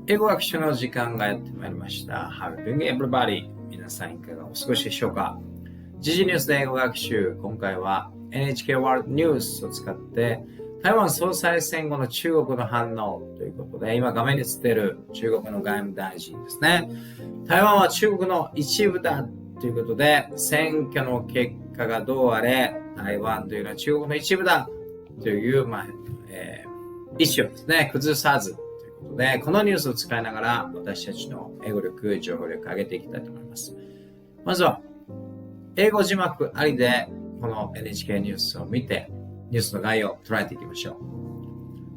英語学習の時間がやってまいりました。How are you doing, everybody? 皆さんいかがお過ごしでしょうか。時事ニュースで英語学習。今回は NHK ワールドニュースを使って台湾総裁選後の中国の反応ということで、今画面に映っている中国の外務大臣ですね。台湾は中国の一部だということで、選挙の結果がどうあれ、台湾というのは中国の一部だという、意思をですね、崩さずということで、このニュースを使いながら私たちの英語力、情報力を上げていきたいと思います。まずは、英語字幕ありでこの NHK ニュースを見て、ニュースの概要を捉えていきましょう。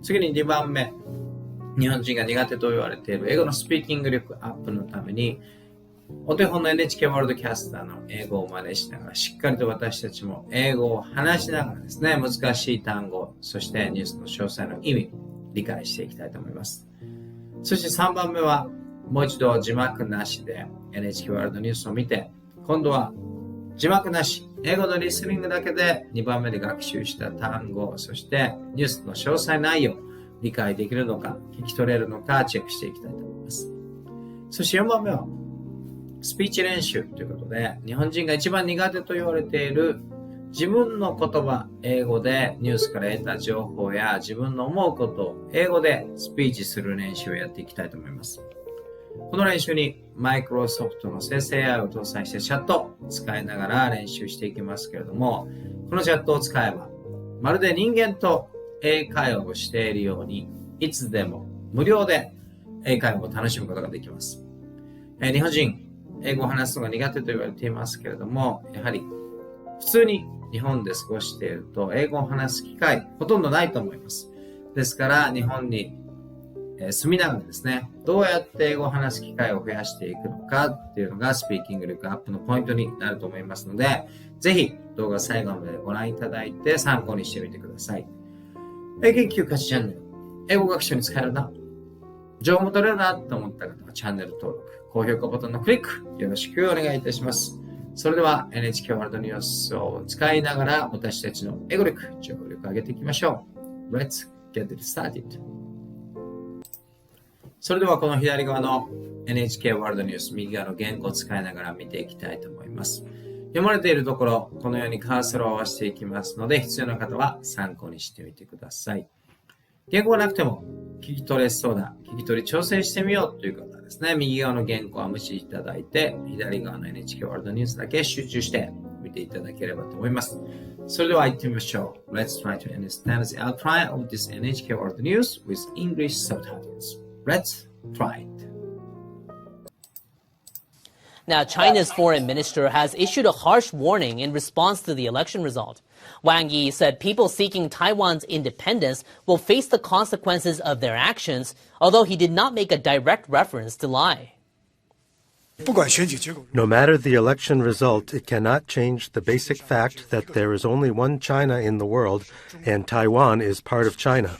次に2番目、日本人が苦手と言われている英語のスピーキング力アップのために、お手本の NHK ワールドキャスターの英語を真似しながら、しっかりと私たちも英語を話しながらですね、難しい単語、そしてニュースの詳細の意味、理解していきたいと思います。そして3番目は、もう一度字幕なしで NHK ワールドニュースを見て、今度は字幕なし、英語のリスニングだけで2番目で学習した単語、そしてニュースの詳細内容、理解できるのか、聞き取れるのか、チェックしていきたいと思います。そして4番目は、スピーチ練習ということで、日本人が一番苦手と言われている自分の言葉、英語でニュースから得た情報や自分の思うことを英語でスピーチする練習をやっていきたいと思います。この練習にマイクロソフトの生成 AI を搭載してチャットを使いながら練習していきますけれども、このチャットを使えば、まるで人間と英会話をしているように、いつでも無料で英会話を楽しむことができます。日本人、英語を話すのが苦手と言われていますけれども、やはり普通に日本で過ごしていると英語を話す機会ほとんどないと思います。ですから日本に住みながらですね、どうやって英語を話す機会を増やしていくのかっていうのがスピーキング力アップのポイントになると思いますので、ぜひ動画最後までご覧いただいて参考にしてみてください。英研究家チャンネル、英語学習に使えるな、情報も取れるなと思った方はチャンネル登録、高評価ボタンのクリックよろしくお願いいたします。それでは NHK ワールドニュースを使いながら私たちの英語力、情報力を上げていきましょう。Let's get it started. それではこの左側の NHK ワールドニュース、右側の言語を使いながら見ていきたいと思います。読まれているところ、このようにカーソルを合わせていきますので、必要な方は参考にしてみてください。言語がなくても聞き取れそうだ、聞き取り挑戦してみようという方はですね、右側の言語は無視いただいて、左側の NHK ワールドニュースだけ集中して見ていただければと思います。それでは行ってみましょう。Let's try to understand the outline of this NHK World News with English subtitles. Let's try it. Now, China's foreign minister has issued a harsh warning in response to the election result. Wang Yi said people seeking Taiwan's independence will face the consequences of their actions, although he did not make a direct reference to lie. No matter the election result, it cannot change the basic fact that there is only one China in the world, and Taiwan is part of China.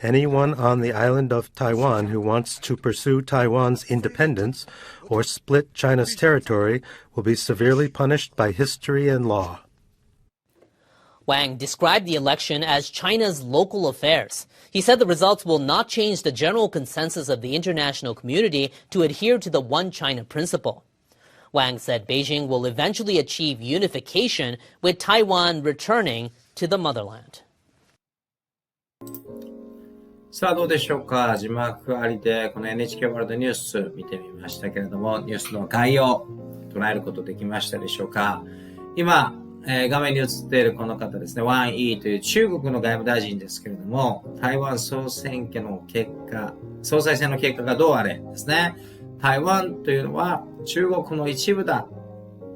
Anyone on the island of Taiwan who wants to pursue Taiwan's independence or split China's territory will be severely punished by history and law. Wang described the election as China's local affairs. He said the results will not change the general consensus of the international community to adhere to the One China principle. Wang said Beijing will eventually achieve unification, with Taiwan returning to the motherland. さあどうでしょうか。字幕ありでこの NHK ワールドニュース見てみましたけれども、ニュースの概要捉えることできましたでしょうか。今、画面に映っているこの方ですね、ワン・イーという中国の外務大臣ですけれども、台湾総裁選の結果がどうあれですね。台湾というのは中国の一部だ。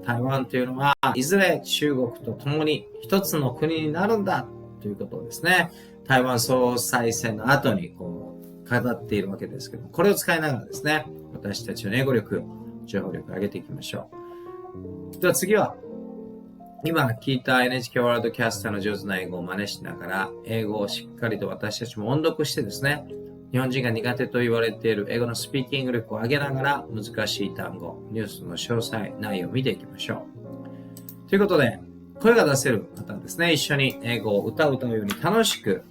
台湾というのはいずれ中国と共に一つの国になるんだということをですね、台湾総裁選の後に語っているわけですけども、これを使いながらですね、私たちの英語力、情報力を上げていきましょう。では次は、今聞いた NHK ワールドキャスターの上手な英語を真似しながら、英語をしっかりと私たちも音読してですね、日本人が苦手と言われている英語のスピーキング力を上げながら、難しい単語、ニュースの詳細、内容を見ていきましょう。ということで、声が出せる方はですね、一緒に英語を歌うように楽しく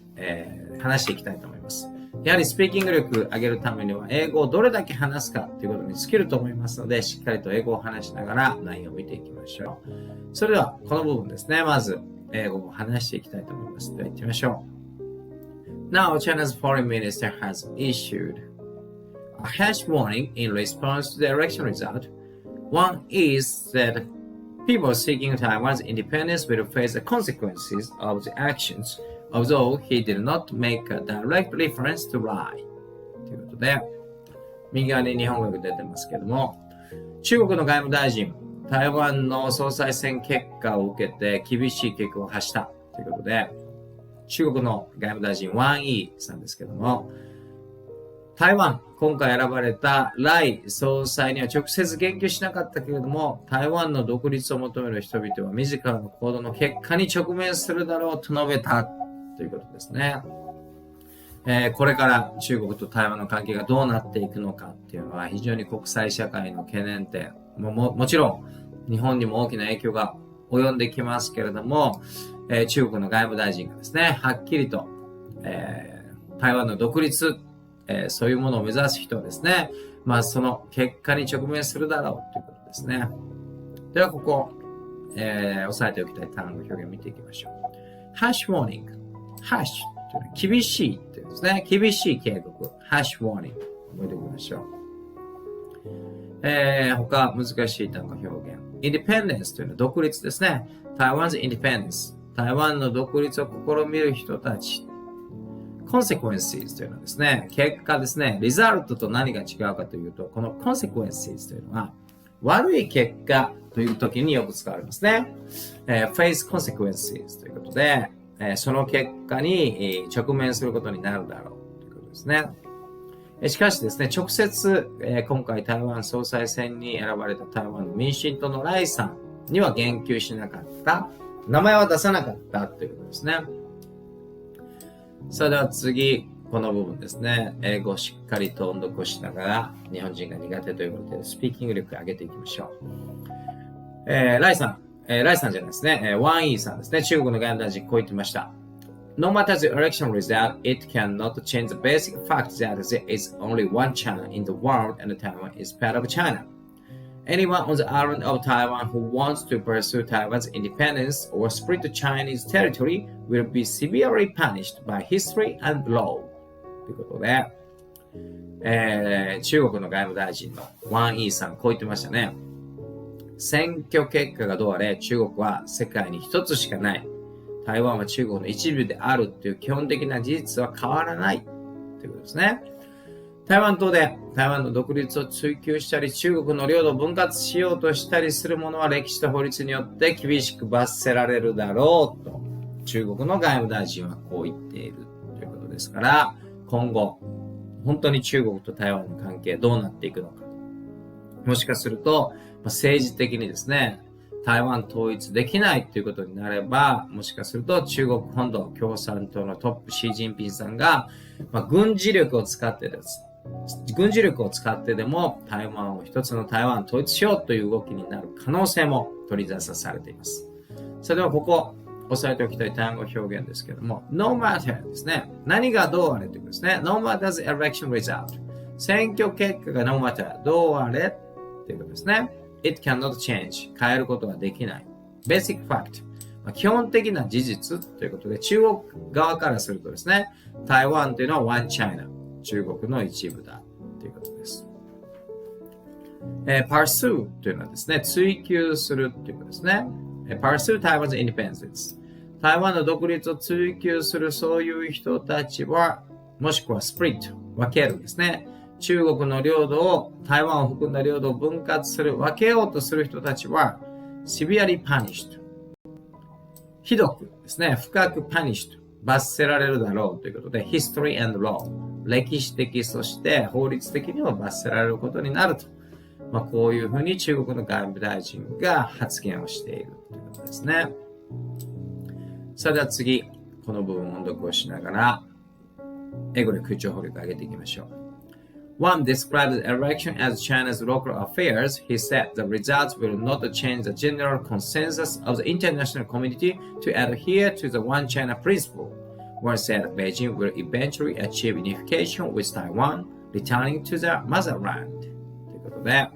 話していきたいと思います。やはりスピーキング力上げるためには英語をどれだけ話すかということに尽きると思いますので、しっかりと英語を話しながら内容を見ていきましょう。それではこの部分ですね、まず英語を話していきたいと思います。では行ってみましょう。Now, China's foreign minister has issued a harsh warning in response to the election result. One is that people seeking Taiwan's independence will face the consequences of the actions, although he did not make a direct reference to lie. ということで、右側に日本語が出てますけども、中国の外務大臣、台湾の総裁選結果を受けて厳しい結果を発したということで、中国の外務大臣ワン・イーさんですけども、台湾、今回選ばれた頼総裁には直接言及しなかったけれども、台湾の独立を求める人々は自らの行動の結果に直面するだろうと述べたということですね。これから中国と台湾の関係がどうなっていくのかっていうのは非常に国際社会の懸念点、もちろん日本にも大きな影響が及んできますけれども、中国の外務大臣がですね、はっきりと、台湾の独立、そういうものを目指す人はですね、その結果に直面するだろうということですね。ではここ、押さえておきたい単語表現を見ていきましょう。ハッシュウォーニング。ハッシュというのは厳しいというですね、厳しい警告。ハッシュウォーニング。覚えておきましょう。他難しい単語表現。independence というのは独立ですね。Taiwan's independence。台湾の独立を試みる人たち。consequences というのはですね、結果ですね、result と何が違うかというと、この consequences というのは、悪い結果という時によく使われますね。face consequences ということで、その結果に直面することになるだろうということですね。しかしですね、直接、今回台湾総裁選に選ばれた台湾の民進党の頼さんには言及しなかった、名前は出さなかったということですね。それでは次、この部分ですね。英語をしっかりと音読をしながら、日本人が苦手ということで、スピーキング力を上げていきましょう。ライさんじゃないですね。ワン・イーさんですね。中国の外務大臣、こう言ってました。No matter the election result, it cannot change the basic fact that there is only one China in the world and Taiwan is part of China. Anyone on the island of Taiwan who wants to pursue Taiwan's independence or split the Chinese territory will be severely punished by history and law. ということで、中国の外務大臣のワン・イーさん、こう言ってましたね。選挙結果がどうあれ、中国は世界に一つしかない。台湾は中国の一部であるという基本的な事実は変わらないということですね。台湾島で台湾の独立を追求したり、中国の領土を分割しようとしたりするものは歴史と法律によって厳しく罰せられるだろうと、中国の外務大臣はこう言っているということですから、今後、本当に中国と台湾の関係どうなっていくのか。もしかすると、政治的にですね、台湾統一できないということになれば、もしかすると中国本土共産党のトップシー・ジンピンさんが、軍事力を使ってでも台湾を一つの台湾統一しようという動きになる可能性も取り沙汰されています。それではここ、押さえておきたい単語表現ですけども、no matter ですね。何がどうあれということですね。no matter the election result。選挙結果が no matter どうあれということですね。it cannot change 変えることができない。basic fact 基本的な事実ということで、中国側からするとですね、台湾というのは one China 中国の一部だということです。pursue というのはですね、追求するということですね。pursue Taiwan's independence 台湾の独立を追求するそういう人たちは、もしくは split 分けるですね。中国の領土を、台湾を含んだ領土を分割する、分けようとする人たちは、severely punished。ひどくですね、深く punished。罰せられるだろうということで、history and law。歴史的、そして法律的にも罰せられることになると。こういうふうに中国の外務大臣が発言をしているということですね。それでは次、この部分を音読をしながら、英語で空調法力を上げていきましょう。One described the election as China's local affairs. He said the results will not change the general consensus of the international community to adhere to the One China principle. where said that Beijing will eventually achieve unification with Taiwan, returning to the motherland. ということで、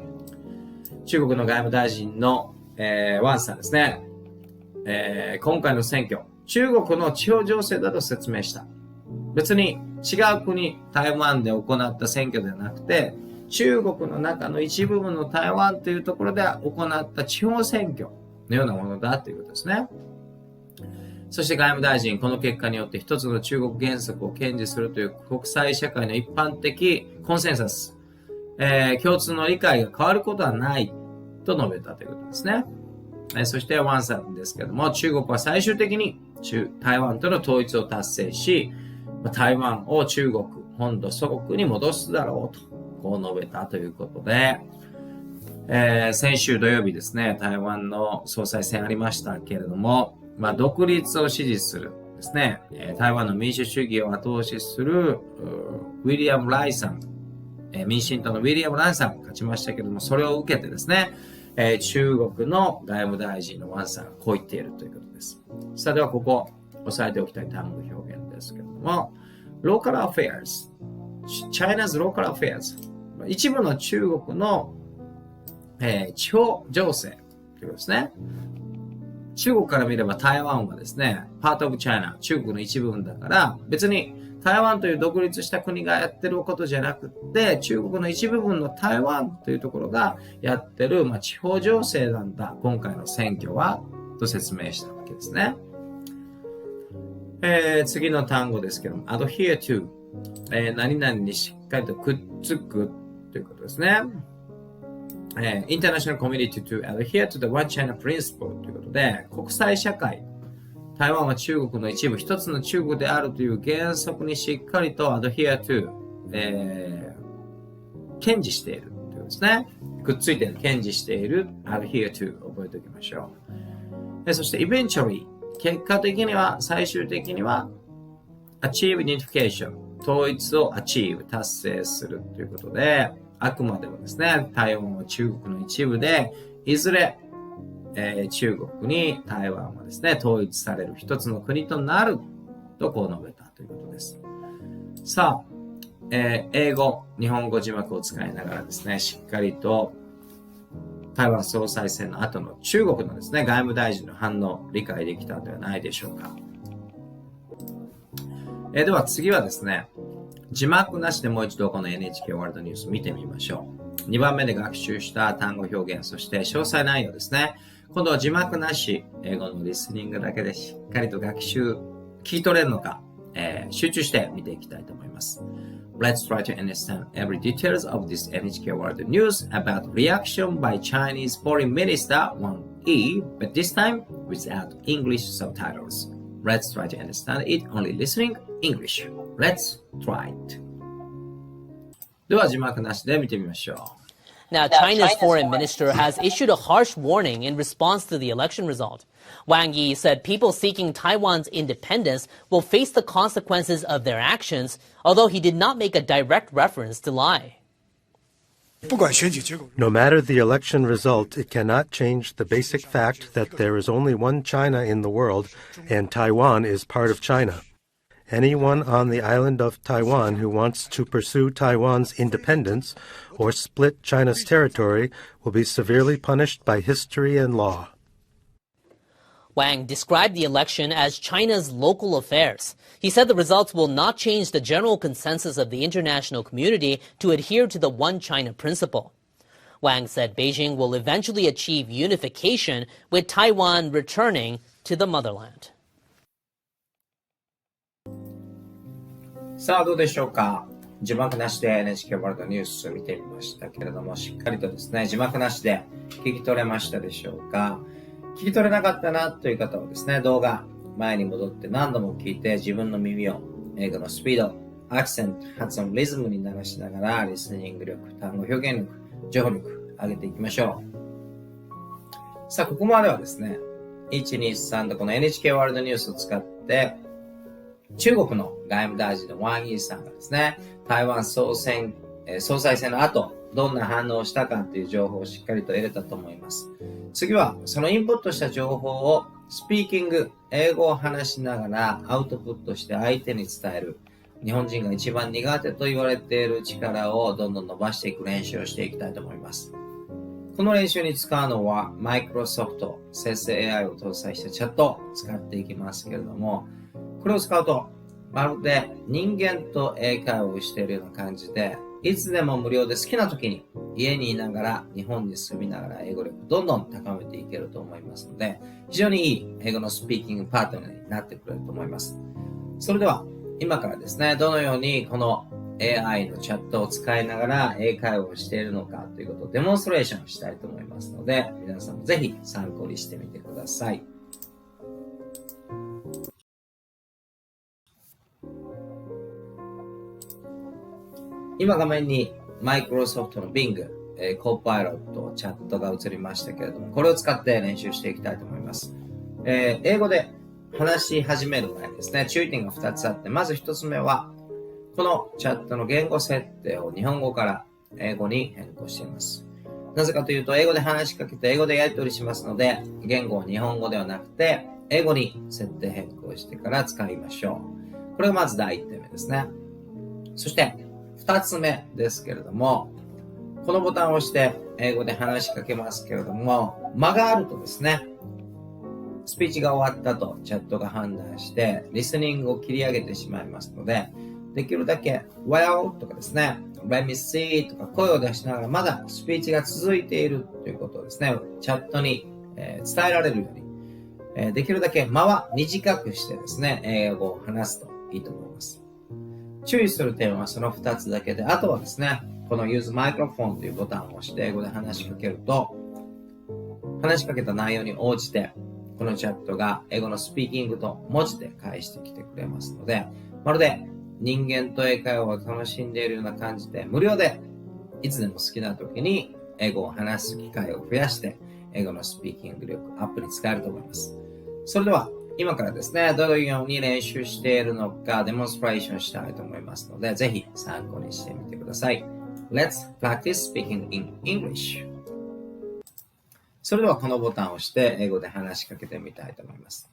中国の外務大臣の、ワンさんですね、今回の選挙、中国の地方情勢だと説明した。別に違う国、台湾で行った選挙ではなくて、中国の中の一部分の台湾というところで行った地方選挙のようなものだということですね。そして外務大臣、この結果によって一つの中国原則を堅持するという国際社会の一般的コンセンサス、共通の理解が変わることはないと述べたということですね。そしてワンさんですけども、中国は最終的に台湾との統一を達成し、台湾を中国本土祖国に戻すだろうと、こう述べたということで、先週土曜日ですね、台湾の総裁選ありましたけれども、独立を支持するですね、台湾の民主主義を後押しするウィリアム・ライさん、民進党のウィリアム・ライさんが勝ちましたけれども、それを受けてですね、中国の外務大臣のワンさんがこう言っているということです。さあではここ押さえておきたい単語表現ですけれども、local affairs、China's local affairs、一部の中国の、地方情勢ということですね。中国から見れば台湾はですね、part of China、中国の一部分だから、別に台湾という独立した国がやってることじゃなくて、中国の一部分の台湾というところがやってる、地方情勢なんだ、今回の選挙は、と説明したわけですね。次の単語ですけども、adhere to、何々にしっかりとくっつくということですね。International community to adhere to the One China principle ということで、国際社会、台湾は中国の一部、一つの中国であるという原則にしっかりと adhere to、堅持しているということですね。くっついている、堅持している、adhere to 覚えておきましょう。そして eventually、結果的には、最終的には achieve unification、統一を achieve、達成するということで、あくまでもですね、台湾は中国の一部で、いずれ、中国に台湾はですね、統一される一つの国となるとこう述べたということです。さあ、英語、日本語字幕を使いながらですね、しっかりと台湾総裁選の後の中国のですね、外務大臣の反応、理解できたのではないでしょうか。では次はですね、字幕なしでもう一度この NHK ワールドニュース見てみましょう。2番目で学習した単語表現、そして詳細内容ですね。今度は字幕なし、英語のリスニングだけでしっかりと学習、聞き取れるのか、集中して見ていきたいと思います。Let's try to understand every details of this NHK World News about reaction by Chinese Foreign Minister Wang Yi, but this time without English subtitles. Let's try to understand it only listening English. Let's try it. では字幕なしで見てみましょう。Now, China's foreign minister has issued a harsh warning in response to the election result. Wang Yi said people seeking Taiwan's independence will face the consequences of their actions, although he did not make a direct reference to lie. No matter the election result, it cannot change the basic fact that there is only one China in the world, and Taiwan is part of China. Anyone on the island of Taiwan who wants to pursue Taiwan's independence or split China's territory will be severely punished by history and law. Wang described the election as China's local affairs. He said the results will not change the general consensus of the international community to adhere to the One China principle. Wang said Beijing will eventually achieve unification, with Taiwan returning to the motherland. さあどうでしょうか。字幕なしで NHK ワールドニュースを見てみましたけれども、しっかりとですね、字幕なしで聞き取れましたでしょうか。聞き取れなかったなという方はですね、動画前に戻って何度も聞いて自分の耳を英語のスピード、アクセント、発音、リズムに流しながらリスニング力、単語表現力、情報力上げていきましょう。さあここまではですね、1、2、3とこの NHK ワールドニュースを使って中国の外務大臣のワン・イーさんがですね、台湾総裁選の後、どんな反応をしたかという情報をしっかりと得れたと思います。次は、そのインプットした情報をスピーキング、英語を話しながらアウトプットして相手に伝える。日本人が一番苦手と言われている力をどんどん伸ばしていく練習をしていきたいと思います。この練習に使うのはマイクロソフト生成 AI を搭載したチャットを使っていきますけれども、これを使うとまるで人間と英会話をしているような感じで、いつでも無料で好きな時に家にいながら日本に住みながら英語力どんどん高めていけると思いますので、非常にいい英語のスピーキングパートナーになってくれると思います。それでは今からですね、どのようにこの AI のチャットを使いながら英会話をしているのかということをデモンストレーションしたいと思いますので、皆さんもぜひ参考にしてみてください。今画面にマイクロソフトの Bing、コーパイロット、チャットが映りましたけれども、これを使って練習していきたいと思います。英語で話し始める前にですね、注意点が2つあって、まず1つ目は、このチャットの言語設定を日本語から英語に変更しています。なぜかというと、英語で話しかけて英語でやり取りしますので、言語を日本語ではなくて、英語に設定変更してから使いましょう。これがまず第1点目ですね。そして、2つ目ですけれども、このボタンを押して英語で話しかけますけれども、間があるとですね、スピーチが終わったとチャットが判断して、リスニングを切り上げてしまいますので、できるだけ Well とかですね、Let me see とか声を出しながらまだスピーチが続いているということをですね、チャットに伝えられるように、できるだけ間は短くしてですね、英語を話すといいと思います。注意する点はその2つだけで、あとはですね、この Use Microphone というボタンを押して英語で話しかけると、話しかけた内容に応じて、このチャットが英語のスピーキングと文字で返してきてくれますので、まるで人間と英会話を楽しんでいるような感じで、無料でいつでも好きな時に英語を話す機会を増やして、英語のスピーキング力アップに使えると思います。それでは、今からですね、どのように練習しているのかデモンストレーションしたいと思いますので、ぜひ参考にしてみてください。Let's practice speaking in English. それではこのボタンを押して英語で話しかけてみたいと思います。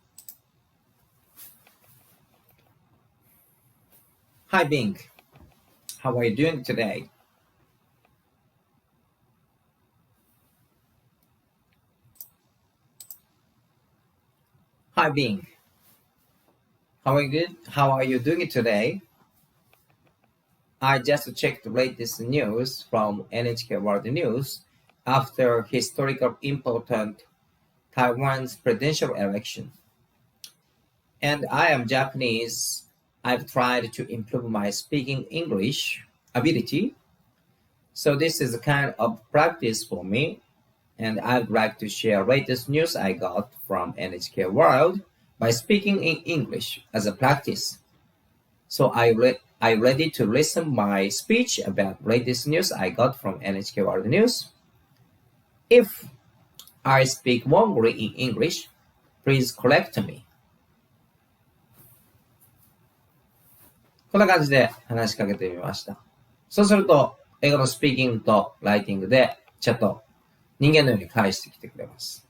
Hi Bing, how are you doing today? Hi Bing, how are you doing today? I just checked the latest news from NHK World News after historical important Taiwan's presidential election. And I am Japanese. I've tried to improve my speaking English ability. So this is a kind of practice for me. And I'd like to share latest news I got from NHK World by speaking in English as a practice. So I ready to listen my speech about latest news I got from NHK World News. If I speak wrongly in English, please correct me. こんな感じで話しかけてみました。そうすると、英語のスピーキングとライティングでチャット、人間のように返してきてくれます。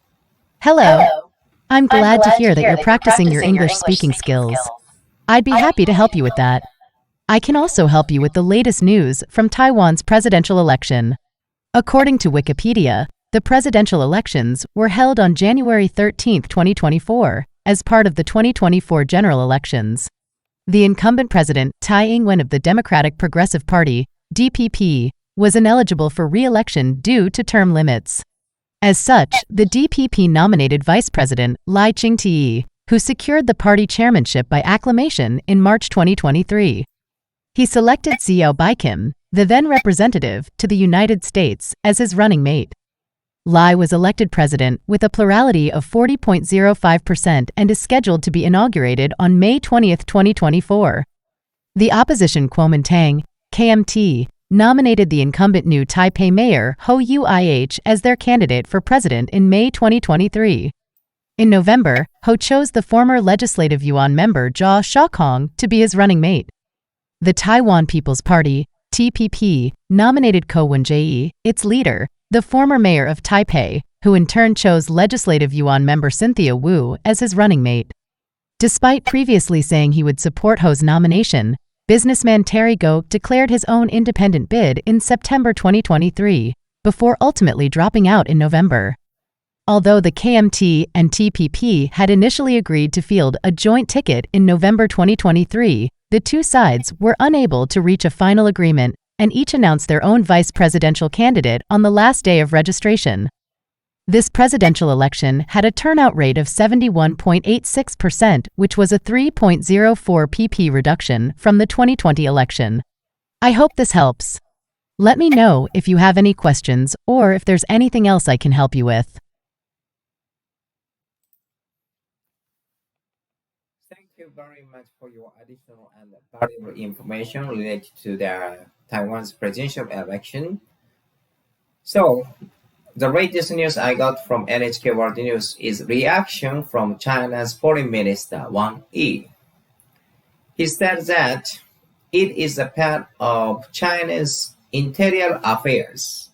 Hello. I'm glad to hear that you're practicing your English speaking skills. I'd be happy to help you with that. I can also help you with the latest news from Taiwan's presidential election. According to Wikipedia, the presidential elections were held on January 13, 2024, as part of the 2024 general elections. The incumbent president, Tsai Ing-wen of the Democratic Progressive Party, DPP, was ineligible for re-election due to term limits. As such, the DPP nominated Vice President Lai Ching-te, who secured the party chairmanship by acclamation in March 2023. He selected Xiao Baikim, the then representative to the United States, as his running mate. Lai was elected president with a plurality of 40.05% and is scheduled to be inaugurated on May 20, 2024. The opposition Kuomintang, KMT, nominated the incumbent new Taipei mayor Ho Yu-ih as their candidate for president in May 2023. In November, Ho chose the former Legislative Yuan member Jia Shakong to be his running mate. The Taiwan People's Party, TPP, nominated Ko Wen-jae, its leader, the former mayor of Taipei, who in turn chose Legislative Yuan member Cynthia Wu as his running mate. Despite previously saying he would support Ho's nomination, businessman Terry Goh declared his own independent bid in September 2023, before ultimately dropping out in November. Although the KMT and TPP had initially agreed to field a joint ticket in November 2023, the two sides were unable to reach a final agreement and each announced their own vice presidential candidate on the last day of registration. This presidential election had a turnout rate of 71.86%, which was a 3.04 pp reduction from the 2020 election. I hope this helps. Let me know if you have any questions or if there's anything else I can help you with. Thank you very much for your additional and valuable information related to the Taiwan's presidential election. So, the latest news I got from NHK World News is reaction from China's Foreign Minister Wang Yi. He said that it is a part of China's interior affairs.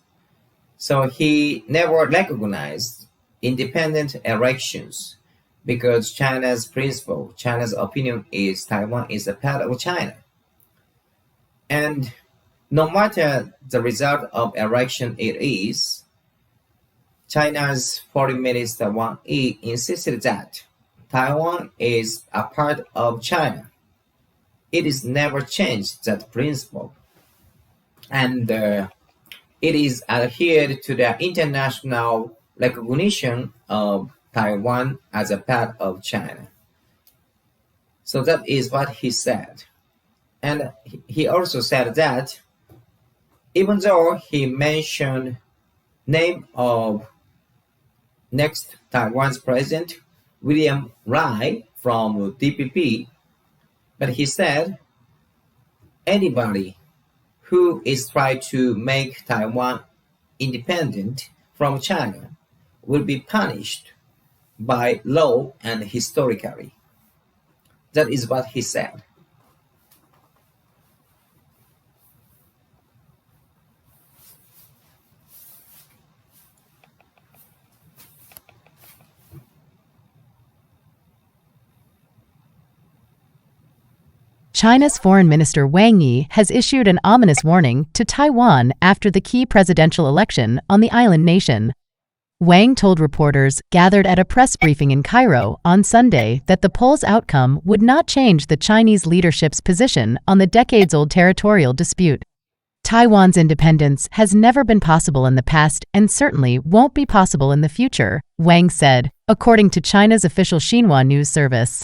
So he never recognized independent elections because China's principle, China's opinion is Taiwan is a part of China. And no matter the result of election it is, China's Foreign Minister Wang Yi insisted that Taiwan is a part of China. It is never changed that principle. And it is adhered to the international recognition of Taiwan as a part of China. So that is what he said. And he also said that even though he mentioned name of next Taiwan's president, William Lai from DPP, but he said anybody who is trying to make Taiwan independent from China will be punished by law and historically. That is what he said. China's Foreign Minister Wang Yi has issued an ominous warning to Taiwan after the key presidential election on the island nation. Wang told reporters gathered at a press briefing in Cairo on Sunday that the poll's outcome would not change the Chinese leadership's position on the decades-old territorial dispute. Taiwan's independence has never been possible in the past and certainly won't be possible in the future, Wang said, according to China's official Xinhua news service.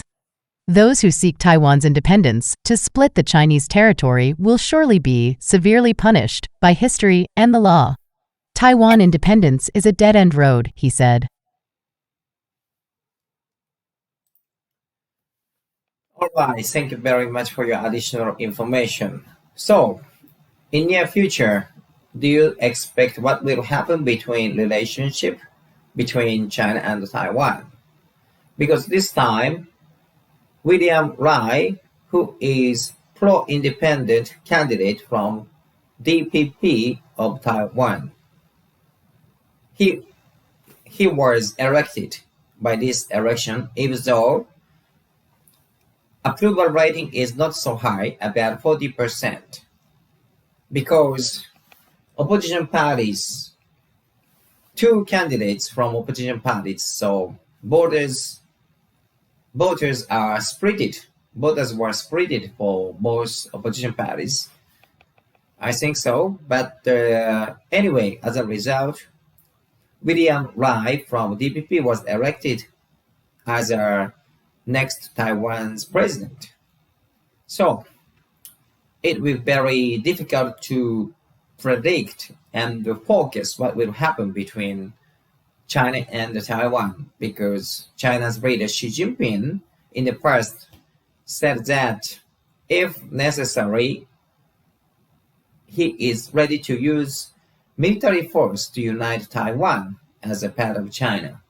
Those who seek Taiwan's independence to split the Chinese territory will surely be severely punished by history and the law. Taiwan independence is a dead-end road, he said. All right, thank you very much for your additional information. So, in near future, do you expect what will happen between relationship between China and Taiwan? Because this time, William Lai, who is pro-independent candidate from DPP of Taiwan, he was elected by this election, even though approval rating is not so high, about 40%, because opposition parties, two candidates from opposition parties, so voters are split. Voters were split for both opposition parties. I think so. But anyway, as a result, William Lai from DPP was elected as our next Taiwan's president. So it will be very difficult to predict and focus what will happen between China and Taiwan, because China's leader Xi Jinping in the past said that if necessary, he is ready to use military force to unite Taiwan as a part of China.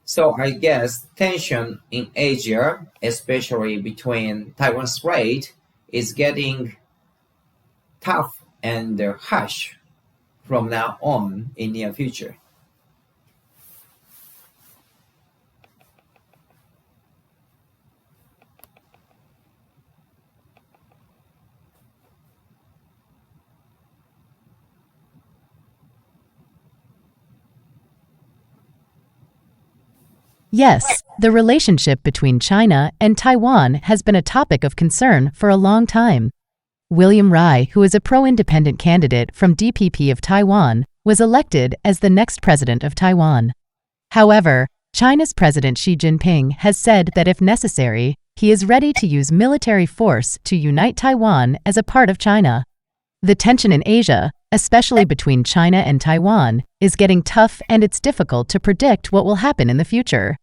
So I guess tension in Asia, especially between Taiwan Strait, is getting tough and harsh from now on in near future. Yes, the relationship between China and Taiwan has been a topic of concern for a long time. William Rai, who is a pro-independent candidate from DPP of Taiwan, was elected as the next president of Taiwan. However, China's President Xi Jinping has said that if necessary, he is ready to use military force to unite Taiwan as a part of China. The tension in Asia, especially between China and Taiwan, is getting tough and it's difficult to predict what will happen in the future.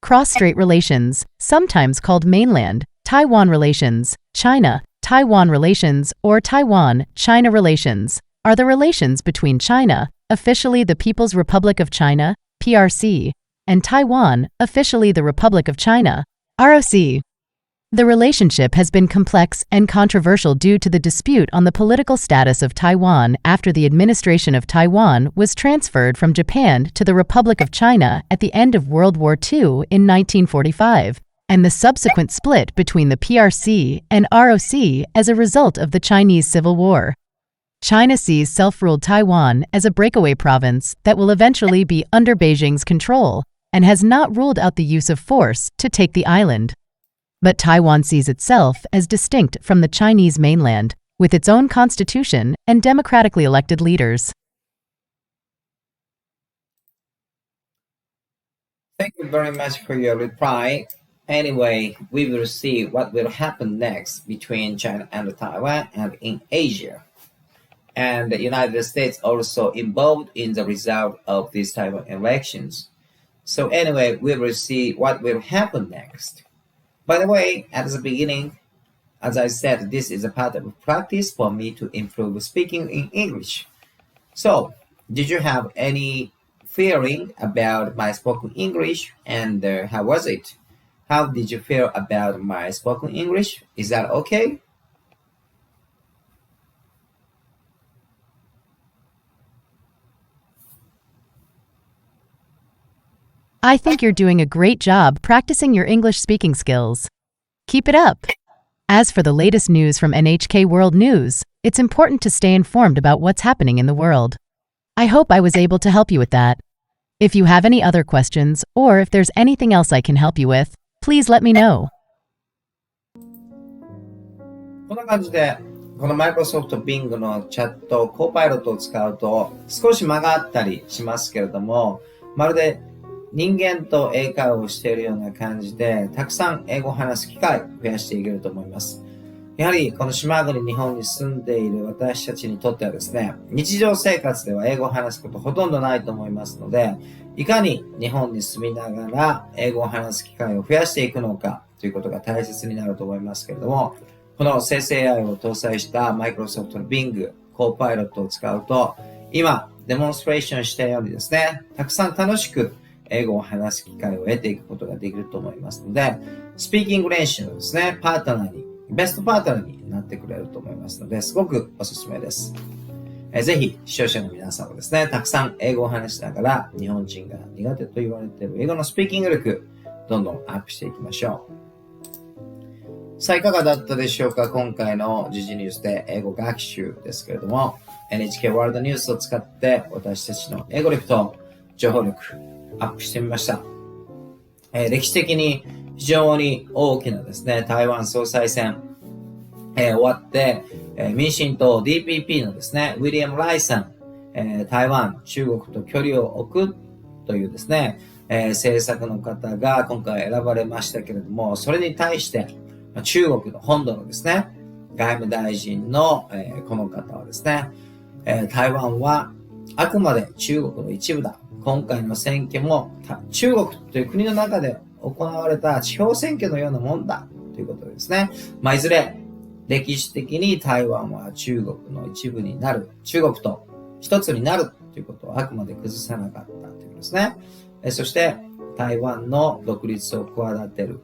Cross-strait relations, sometimes called mainland, Taiwan relations, China, Taiwan relations, or Taiwan-China relations, are the relations between China, officially the People's Republic of China, PRC, and Taiwan, officially the Republic of China, ROC. The relationship has been complex and controversial due to the dispute on the political status of Taiwan after the administration of Taiwan was transferred from Japan to the Republic of China at the end of World War II in 1945, and the subsequent split between the PRC and ROC as a result of the Chinese Civil War. China sees self-ruled Taiwan as a breakaway province that will eventually be under Beijing's control and has not ruled out the use of force to take the island. But Taiwan sees itself as distinct from the Chinese mainland, with its own constitution and democratically elected leaders. Thank you very much for your reply. Anyway, we will see what will happen next between China and Taiwan and in Asia. And the United States also involved in the result of these Taiwan elections. So anyway, we will see what will happen next. By the way, at the beginning, as I said, this is a part of practice for me to improve speaking in English. So, did you have any feeling about my spoken English and how was it? How did you feel about my spoken English? Is that okay? I think you're doing a great job practicing your English speaking skills. Keep it up. As for the latest news from NHK World News, it's important to stay informed about what's happening in the world. I hope I was able to help you with that. If you have any other questions, or if there's anything else I can help you with, please let me know. こんな感じで、このマイクロソフト Bing のチャット、コーパイロットを使うと少し間があったりしますけれども、まるで人間と英会話をしているような感じで、たくさん英語を話す機会を増やしていけると思います。やはりこの島国日本に住んでいる私たちにとってはですね、日常生活では英語を話すことほとんどないと思いますので、いかに日本に住みながら英語を話す機会を増やしていくのかということが大切になると思いますけれども、この生成 AI を搭載したマイクロソフトの Bing、コーパイロットを使うと、今デモンストレーションしたようにですね、たくさん楽しく英語を話す機会を得ていくことができると思いますので、スピーキング練習のですね、パートナーに、ベストパートナーになってくれると思いますので、すごくおすすめです。ぜひ視聴者の皆さんもですね、たくさん英語を話しながら、日本人が苦手と言われている英語のスピーキング力、どんどんアップしていきましょう。さあ、いかがだったでしょうか？今回の時事ニュースで英語学習ですけれども、NHK ワールドニュースを使って私たちの英語力と情報力、アップしてみました。歴史的に非常に大きなですね、台湾総裁選、終わって、民進党 DPP のですね、ウィリアム・ライさん、台湾、中国と距離を置くというですね、政策の方が今回選ばれましたけれども、それに対して中国の本土のですね、外務大臣の、この方はですね、台湾はあくまで中国の一部だ。今回の選挙も中国という国の中で行われた地方選挙のようなもんだということですね。いずれ歴史的に台湾は中国の一部になる、中国と一つになるということをあくまで崩さなかったということですね。そして台湾の独立を企てる、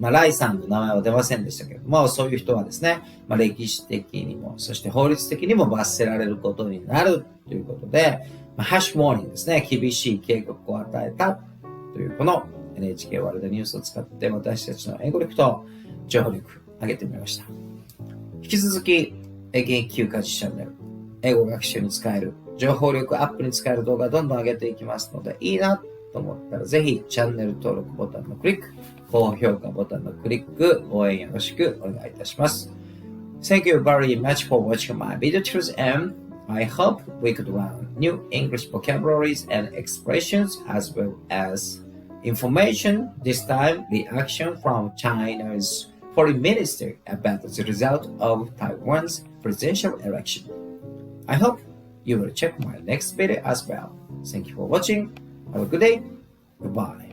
ライさんの名前は出ませんでしたけれども、そういう人はですね、歴史的にも、そして法律的にも罰せられることになるということで、ハッシュモーニングですね、厳しい警告を与えたというこの NHK ワールドニュースを使って私たちの英語力と情報力上げてみました。引き続き研究家チャンネル、英語学習に使える、情報力アップに使える動画どんどん上げていきますので、いいなと思ったら、ぜひチャンネル登録ボタンのクリック、高評価ボタンのクリック、応援よろしくお願いいたします。Thank you very much for watching my video tutorials, and I hope we could learn new English vocabularies and expressions as well as information, this time reaction from China's Foreign Minister about the result of Taiwan's presidential election. I hope you will check my next video as well. Thank you for watching. Have a good day. Goodbye.